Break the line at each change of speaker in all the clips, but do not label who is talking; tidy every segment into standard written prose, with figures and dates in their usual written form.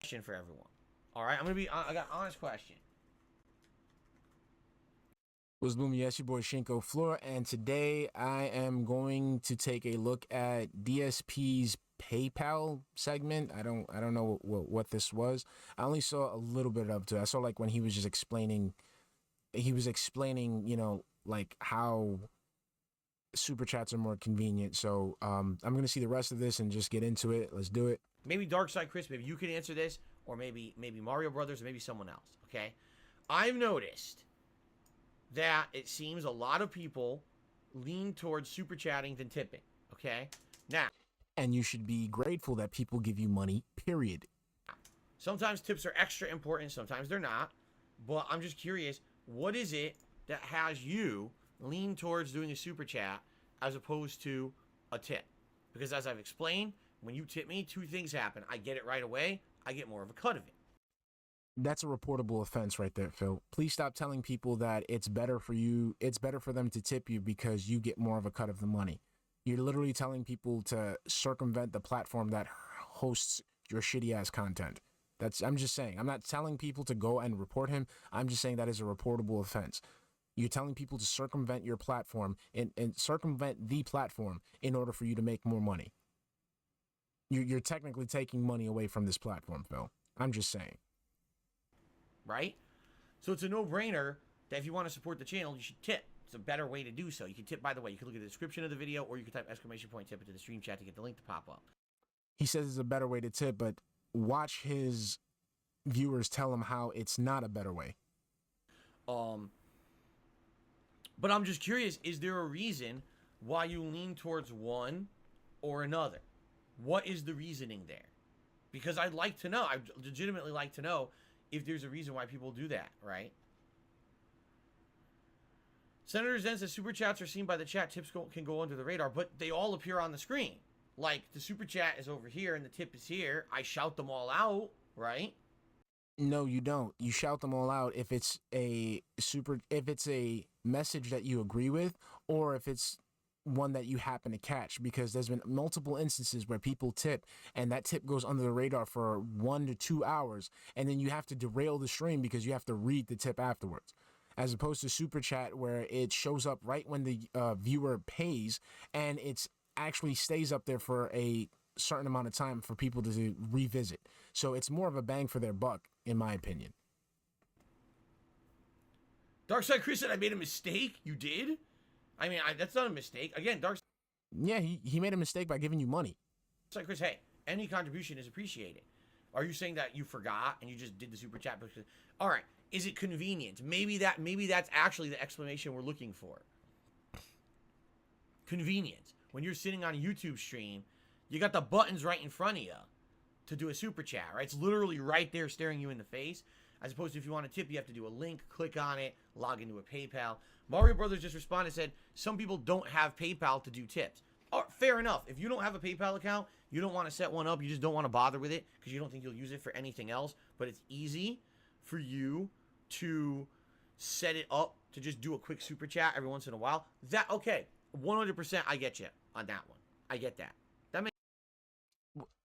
question for everyone. All right, I got an honest question.
What's booming? Yes, your boy Shinko Floor, and today I am going to take a look at DSP's PayPal segment. I don't know what this was. I only saw a little bit of it. I saw like when he was just explaining, like how super chats are more convenient. So I'm gonna see the rest of this and just get into it. Let's do it.
Maybe Darkside Chris, maybe you can answer this, or maybe Mario Brothers, or maybe someone else. Okay, I've noticed that it seems a lot of people lean towards super chatting than tipping. Okay, now,
and you should be grateful that people give you money. Period.
Sometimes tips are extra important, sometimes they're not. But I'm just curious, what is it that has you lean towards doing a super chat as opposed to a tip? Because as I've explained, when you tip me, two things happen. I get it right away. I get more of a cut of it.
That's a reportable offense right there, Phil. Please stop telling people that it's better for them to tip you because you get more of a cut of the money. You're literally telling people to circumvent the platform that hosts your shitty ass content. I'm just saying. I'm not telling people to go and report him. I'm just saying that is a reportable offense. You're telling people to circumvent your platform and circumvent the platform in order for you to make more money. You're technically taking money away from this platform, Phil. I'm just saying.
Right? So it's a no-brainer that if you want to support the channel, you should tip. It's a better way to do so. You can tip, by the way. You can look at the description of the video, or you can type exclamation point tip into the stream chat to get the link to pop up.
He says it's a better way to tip, but watch his viewers tell him how it's not a better way.
But I'm just curious, is there a reason why you lean towards one or another? What is the reasoning there? Because I'd like to know. I'd legitimately like to know if there's a reason why people do that, right? Senator Zen says super chats are seen by the chat. Tips can go under the radar, but they all appear on the screen. Like, the super chat is over here and the tip is here. I shout them all out, right?
No, you don't. You shout them all out if it's a message that you agree with, or if it's one that you happen to catch, because there's been multiple instances where people tip and that tip goes under the radar for 1 to 2 hours, and then you have to derail the stream because you have to read the tip afterwards, as opposed to super chat where it shows up right when the viewer pays, and it's actually stays up there for a certain amount of time for people to revisit. So it's more of a bang for their buck, in my opinion.
Darkside Chris said I made a mistake. You did? I mean, that's not a mistake. Again, Darkside.
Yeah, he made a mistake by giving you money.
Darkside Chris, hey, any contribution is appreciated. Are you saying that you forgot and you just did the super chat? All right. Is it convenient? Maybe that's actually the explanation we're looking for. Convenience. When you're sitting on a YouTube stream, you got the buttons right in front of you to do a super chat, right? It's literally right there staring you in the face. As opposed to if you want to tip, you have to do a link, click on it, log into a PayPal. Mario Brothers just responded and said, some people don't have PayPal to do tips. Oh, fair enough. If you don't have a PayPal account, you don't want to set one up, you just don't want to bother with it because you don't think you'll use it for anything else. But it's easy for you to set it up to just do a quick super chat every once in a while. Okay, 100% I get you on that one. I get that.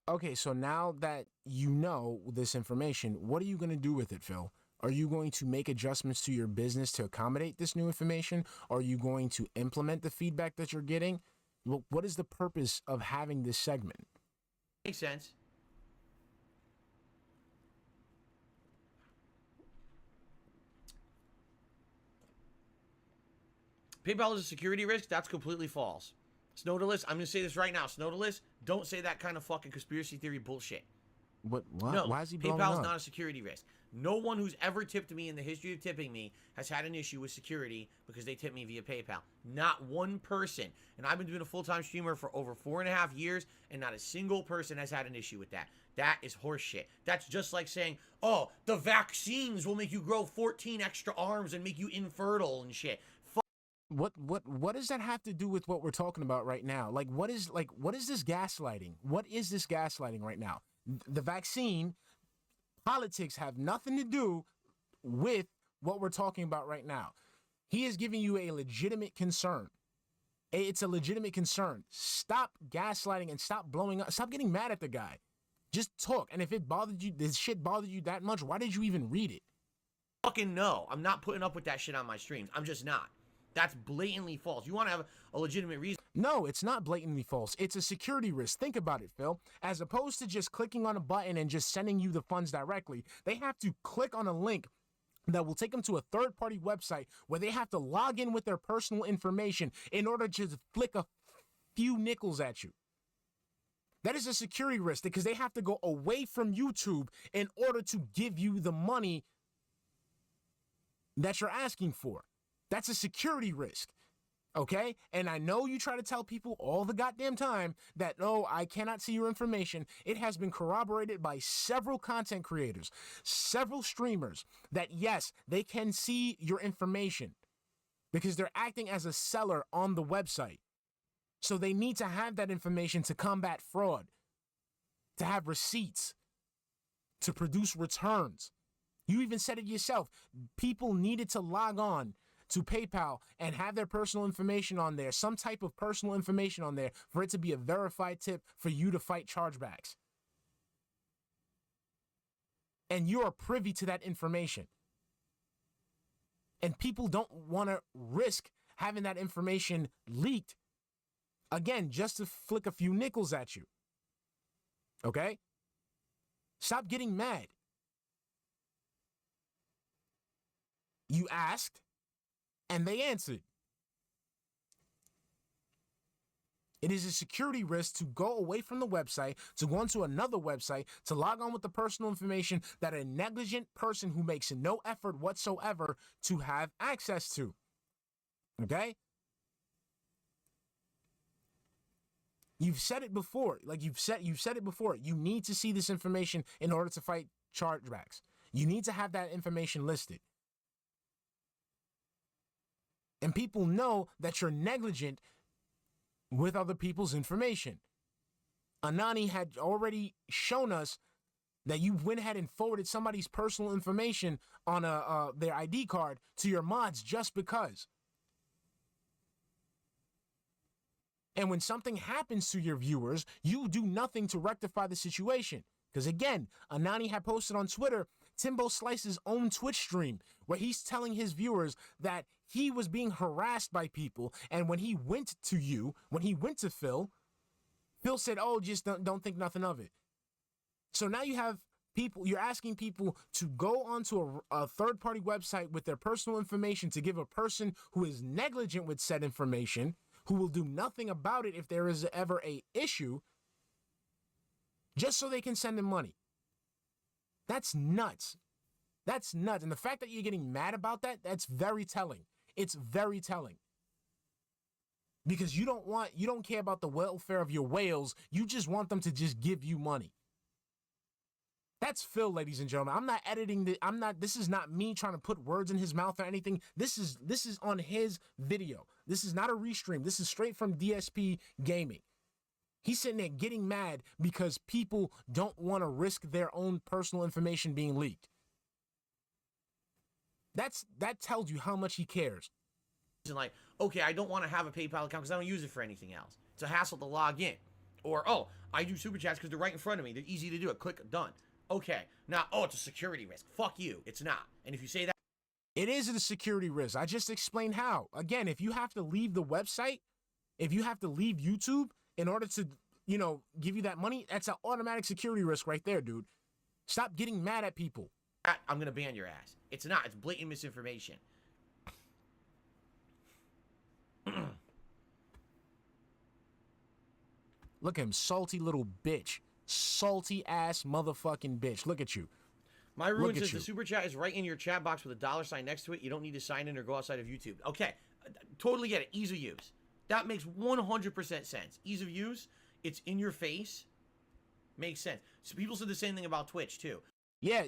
Okay, so now that you know this information, what are you going to do with it, Phil? Are you going to make adjustments to your business to accommodate this new information? Are you going to implement the feedback that you're getting? What is the purpose of having this segment?
Makes sense. PayPal is a security risk. That's completely false. Snowdalist, I'm going to say this right now. Snowdalist, don't say that kind of fucking conspiracy theory bullshit.
What?
No,
why is he blowing
PayPal is
up?
not a security risk. No one who's ever tipped me in the history of tipping me has had an issue with security because they tipped me via PayPal. Not one person. And I've been doing a full-time streamer for over 4.5 years, and not a single person has had an issue with that. That is horseshit. That's just like saying, oh, the vaccines will make you grow 14 extra arms and make you infertile and shit.
What does that have to do with what we're talking about right now? What is this gaslighting? What is this gaslighting right now? The vaccine politics have nothing to do with what we're talking about right now. He is giving you a legitimate concern. It's a legitimate concern. Stop gaslighting and stop blowing up. Stop getting mad at the guy. Just talk. And if it bothered you, this shit bothered you that much, why did you even read it?
Fucking no. I'm not putting up with that shit on my streams. I'm just not. That's blatantly false. You want to have a legitimate reason.
No, it's not blatantly false. It's a security risk. Think about it, Phil. As opposed to just clicking on a button and just sending you the funds directly, they have to click on a link that will take them to a third-party website where they have to log in with their personal information in order to flick a few nickels at you. That is a security risk because they have to go away from YouTube in order to give you the money that you're asking for. That's a security risk, okay? And I know you try to tell people all the goddamn time that, no, I cannot see your information. It has been corroborated by several content creators, several streamers, that yes, they can see your information because they're acting as a seller on the website. So they need to have that information to combat fraud, to have receipts, to produce returns. You even said it yourself. People needed to log on to PayPal and have their personal information on there, some type of personal information on there for it to be a verified tip for you to fight chargebacks. And you are privy to that information. And people don't want to risk having that information leaked, again, just to flick a few nickels at you. Okay? Stop getting mad. You asked, and they answered. It is a security risk to go away from the website, to go onto another website, to log on with the personal information that a negligent person who makes no effort whatsoever to have access to. Okay? You've said it before. Like you've said it before. You need to see this information in order to fight chargebacks. You need to have that information listed. And people know that you're negligent with other people's information. Anani had already shown us that you went ahead and forwarded somebody's personal information on their ID card to your mods just because. And when something happens to your viewers, you do nothing to rectify the situation. Because again, Anani had posted on Twitter, Timbo Slice's own Twitch stream, where he's telling his viewers that he was being harassed by people. And when he went to you, when he went to Phil, Phil said, oh, just don't think nothing of it. So now you have people, you're asking people to go onto a third-party website with their personal information to give a person who is negligent with said information, who will do nothing about it if there is ever a issue, just so they can send them money. That's nuts. That's nuts. And the fact that you're getting mad about that, that's very telling. It's very telling. Because you don't care about the welfare of your whales. You just want them to just give you money. That's Phil, ladies and gentlemen. I'm not editing this is not me trying to put words in his mouth or anything. This is on his video. This is not a restream. This is straight from DSP Gaming. He's sitting there getting mad because people don't want to risk their own personal information being leaked. That tells you how much he cares.
Like, okay, I don't want to have a PayPal account because I don't use it for anything else. It's a hassle to log in. Or, oh, I do super chats because they're right in front of me. They're easy to do it. Click, done. Okay. Now, oh, it's a security risk. Fuck you. It's not. And if you say that,
it is a security risk. I just explained how. Again, if you have to leave the website, if you have to leave YouTube in order to, give you that money, that's an automatic security risk right there, dude. Stop getting mad at people.
I'm going to ban your ass. It's not. It's blatant misinformation.
Look at him, salty little bitch. Salty ass motherfucking bitch. Look at you.
My ruin says the super chat is right in your chat box with a $sign next to it. You don't need to sign in or go outside of YouTube. Okay, totally get it. Ease of use. That makes 100% sense. Ease of use. It's in your face. Makes sense. So people said the same thing about Twitch too.
Yeah.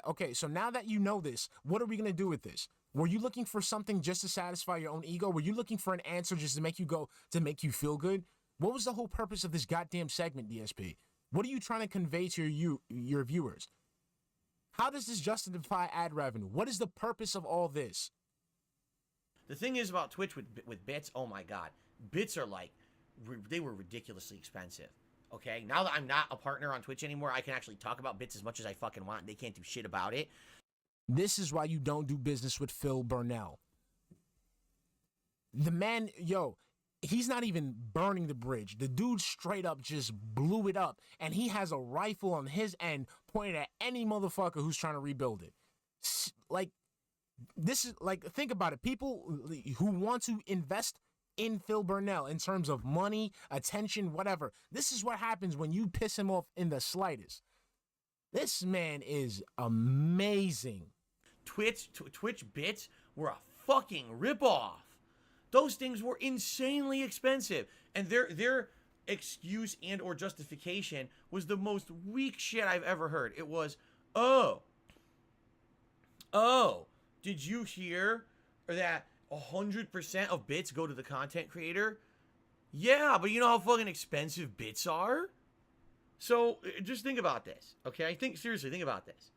Okay, so now that you know this, what are we gonna do with this? Were you looking for something just to satisfy your own ego? Were you looking for an answer just to make you feel good? What was the whole purpose of this goddamn segment, DSP? What are you trying to convey to your viewers? How does this justify ad revenue? What is the purpose of all this?
The thing is about Twitch with bits, oh my god. Bits are like, they were ridiculously expensive. Okay, now that I'm not a partner on Twitch anymore, I can actually talk about bits as much as I fucking want. They can't do shit about it.
This is why you don't do business with Phil Burnell. The man, yo, he's not even burning the bridge. The dude straight up just blew it up, and he has a rifle on his end pointed at any motherfucker who's trying to rebuild it. Like, this is like, think about it. People who want to invest in Phil Burnell in terms of money, attention, whatever. This is what happens when you piss him off in the slightest. This man is amazing.
Twitch bits were a fucking ripoff. Those things were insanely expensive, and their excuse and or justification was the most weak shit I've ever heard. It was, oh, did you hear that 100% of bits go to the content creator? Yeah, but you know how fucking expensive bits are? So just think about this, okay? Seriously, think about this.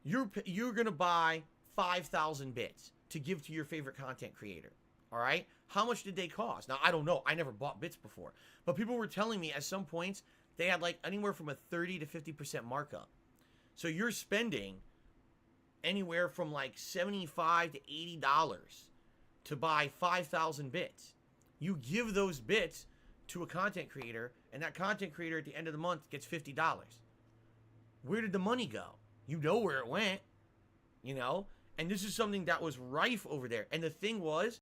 You're gonna buy 5,000 bits to give to your favorite content creator. All right, how much did they cost? Now I don't know. I never bought bits before, but people were telling me at some points they had like anywhere from a 30 to 50% markup. So you're spending anywhere from like $75 to $80 to buy 5,000 bits. You give those bits to a content creator, and that content creator at the end of the month gets $50. Where did the money go? You know where it went, you know? And this is something that was rife over there. And the thing was,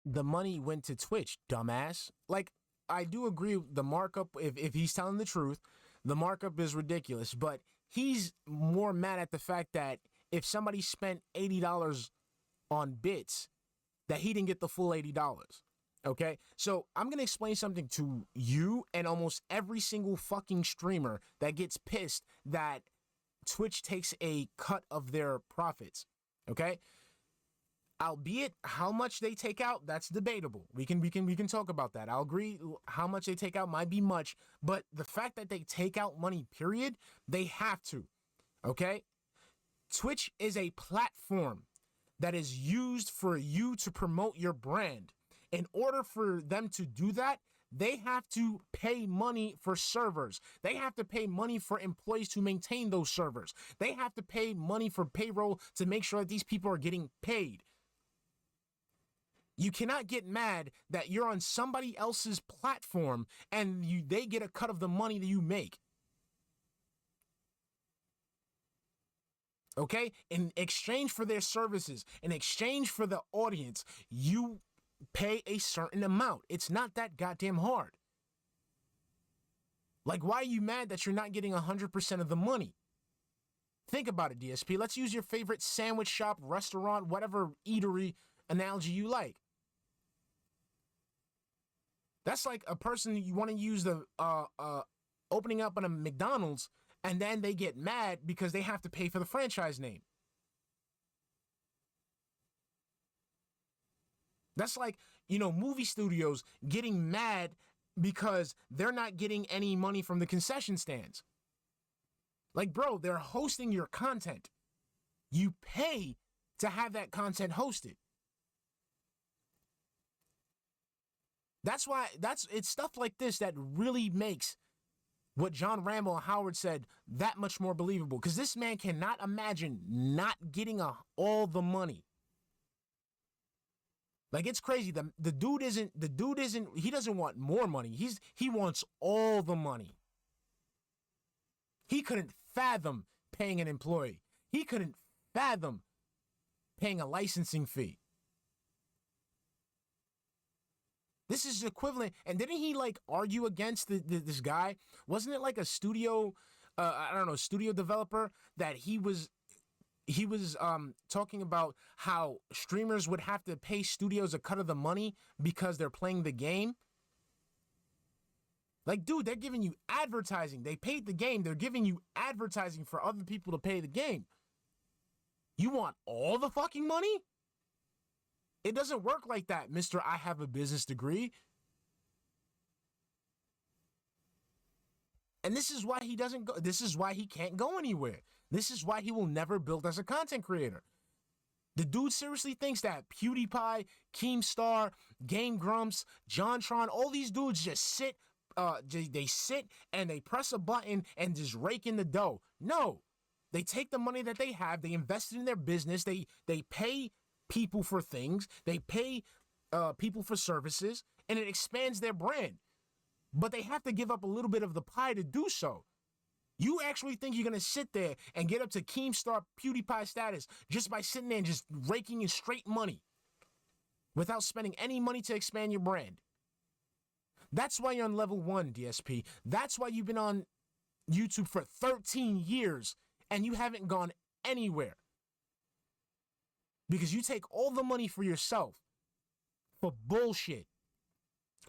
the money went to Twitch, dumbass. Like, I do agree with the markup. If he's telling the truth, the markup is ridiculous. But he's more mad at the fact that if somebody spent $80 on bits, that he didn't get the full $80. Okay? So I'm going to explain something to you and almost every single fucking streamer that gets pissed that Twitch takes a cut of their profits. Okay? Albeit how much they take out, that's debatable. We can talk about that. I'll agree how much they take out might be much, but the fact that they take out money, period, they have to. Okay? Twitch is a platform that is used for you to promote your brand. In order for them to do that, they have to pay money for servers. They have to pay money for employees to maintain those servers. They have to pay money for payroll to make sure that these people are getting paid. You cannot get mad that you're on somebody else's platform and they get a cut of the money that you make. Okay? In exchange for their services, in exchange for the audience, you pay a certain amount. It's not that goddamn hard. Like, why are you mad that you're not getting 100% of the money? Think about it, DSP. Let's use your favorite sandwich shop, restaurant, whatever eatery analogy you like. That's like a person you want to use the opening up on a McDonald's, and then they get mad because they have to pay for the franchise name. That's like, you know, movie studios getting mad because they're not getting any money from the concession stands. Like, bro, they're hosting your content. You pay to have that content hosted. That's why it's stuff like this that really makes what John Rambo and Howard said that much more believable. Because this man cannot imagine not getting all the money. Like, it's crazy. The dude isn't, he doesn't want more money. He wants all the money. He couldn't fathom paying an employee. He couldn't fathom paying a licensing fee. This is equivalent. And didn't he like argue against this guy? Wasn't it like a studio, studio developer that he was talking about how streamers would have to pay studios a cut of the money because they're playing the game? Like, dude, they're giving you advertising. They paid the game. They're giving you advertising for other people to pay the game. You want all the fucking money? It doesn't work like that, Mr. I have a business degree. And this is why he doesn't go. This is why he can't go anywhere. This is why he will never build as a content creator. The dude seriously thinks that PewDiePie, Keemstar, Game Grumps, JonTron, all these dudes just sit they sit and they press a button and just rake in the dough. No, they take the money that they have, they invest it in their business, they pay people for things, they pay people for services, and it expands their brand. But they have to give up a little bit of the pie to do so. You actually think you're going to sit there and get up to Keemstar PewDiePie status just by sitting there and just raking in straight money without spending any money to expand your brand? That's why you're on level 1, DSP. That's why you've been on YouTube for 13 years and you haven't gone anywhere. Because you take all the money for yourself for bullshit.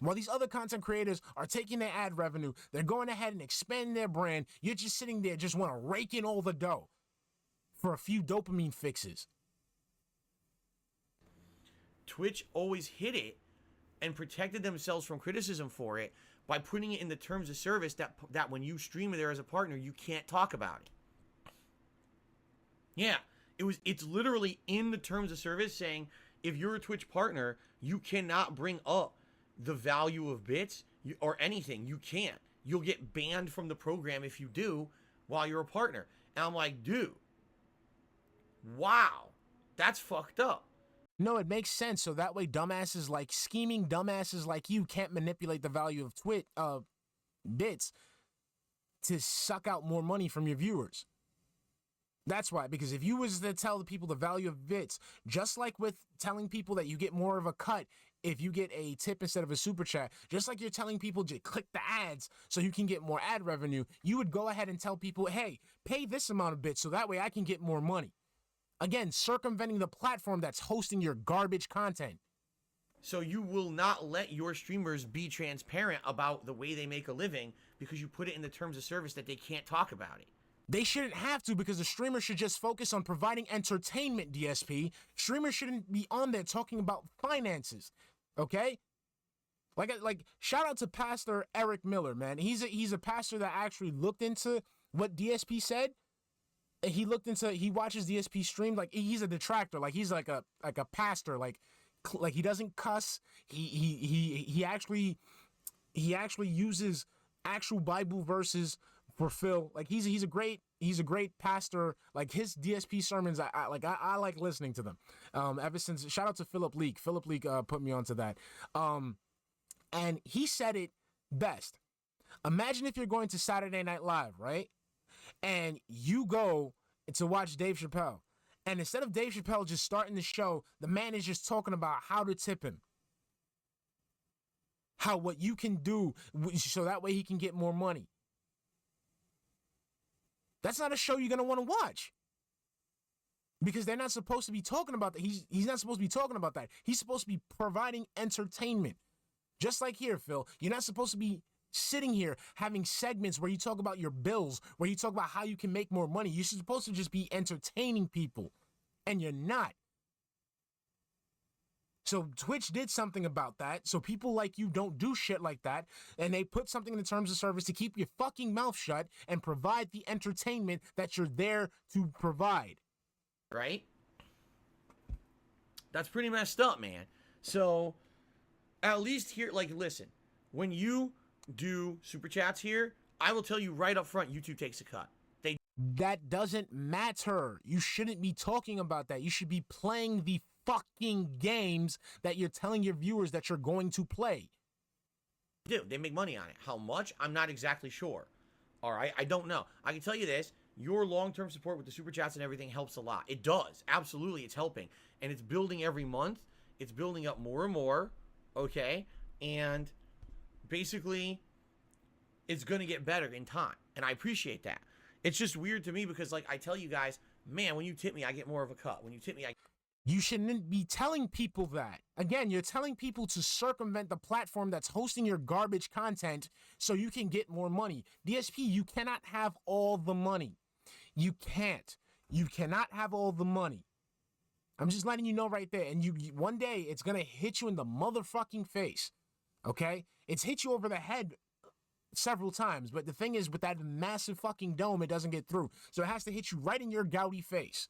While these other content creators are taking their ad revenue, they're going ahead and expanding their brand. You're just sitting there, just want to rake in all the dough for a few dopamine fixes.
Twitch always hit it and protected themselves from criticism for it by putting it in the terms of service that when you stream there as a partner, you can't talk about it. Yeah, it's literally in the terms of service saying if you're a Twitch partner, you cannot bring up the value of bits or anything. You can't. You'll get banned from the program if you do while you're a partner. And I'm like, dude, wow, that's fucked up.
No, it makes sense. So that way scheming dumbasses like you can't manipulate the value of bits to suck out more money from your viewers. That's why, because if you was to tell the people the value of bits, just like with telling people that you get more of a cut if you get a tip instead of a super chat, just like you're telling people to click the ads so you can get more ad revenue, you would go ahead and tell people, hey, pay this amount of bits so that way I can get more money. Again, circumventing the platform that's hosting your garbage content.
So you will not let your streamers be transparent about the way they make a living because you put it in the terms of service that they can't talk about it.
They shouldn't have to, because the streamer should just focus on providing entertainment, DSP. Streamers shouldn't be on there talking about finances, okay? Like shout out to Pastor Eric Miller, man. He's a pastor that actually looked into what DSP said. He watches DSP stream, like he's a detractor, like he's like a pastor, like he doesn't cuss. He actually uses actual Bible verses for Phil. Like he's a great pastor. Like his DSP sermons, I like listening to them. Ever since, shout out to Philip Leak. Philip Leak put me onto that. And he said it best. Imagine if you're going to Saturday Night Live, right? And you go to watch Dave Chappelle. And instead of Dave Chappelle just starting the show, the man is just talking about how to tip him. What you can do so that way he can get more money. That's not a show you're going to want to watch. Because they're not supposed to be talking about that. He's not supposed to be talking about that. He's supposed to be providing entertainment. Just like here, Phil. You're not supposed to be sitting here having segments where you talk about your bills, where you talk about how you can make more money. You're supposed to just be entertaining people. And you're not. So Twitch did something about that. So people like you don't do shit like that. And they put something in the terms of service to keep your fucking mouth shut and provide the entertainment that you're there to provide.
Right? That's pretty messed up, man. So at least here, like, listen, when you do super chats here, I will tell you right up front, YouTube takes a cut.
That doesn't matter. You shouldn't be talking about that. You should be playing the fucking games that you're telling your viewers that you're going to play.
They make money on it. How much? I'm not exactly sure. All right, I don't know. I can tell you this. Your long-term support with the super chats and everything helps a lot. It does. Absolutely, it's helping. And it's building every month. It's building up more and more. Okay? And basically, it's going to get better in time. And I appreciate that. It's just weird to me because, like, I tell you guys, man, when you tip me, I get more of a cut. When you tip me,
You shouldn't be telling people that. Again, you're telling people to circumvent the platform that's hosting your garbage content so you can get more money. DSP, you cannot have all the money. You can't. You cannot have all the money. I'm just letting you know right there. And you one day, it's going to hit you in the motherfucking face. Okay? It's hit you over the head several times. But the thing is, with that massive fucking dome, it doesn't get through. So it has to hit you right in your gouty face.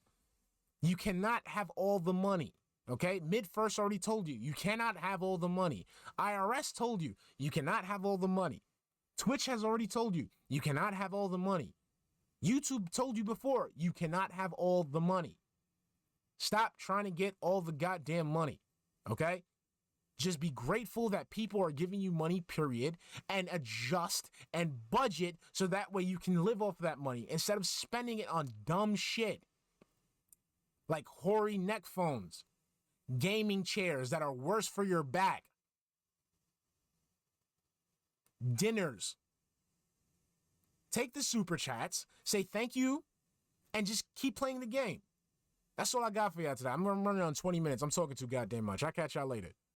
You cannot have all the money, okay? Mid-First already told you, you cannot have all the money. IRS told you, you cannot have all the money. Twitch has already told you, you cannot have all the money. YouTube told you before, you cannot have all the money. Stop trying to get all the goddamn money, okay? Just be grateful that people are giving you money, period, and adjust and budget so that way you can live off of that money instead of spending it on dumb shit like hoary neck phones, gaming chairs that are worse for your back, dinners. Take the super chats, say thank you, and just keep playing the game. That's all I got for y'all today. I'm running on 20 minutes. I'm talking too goddamn much. I'll catch y'all later.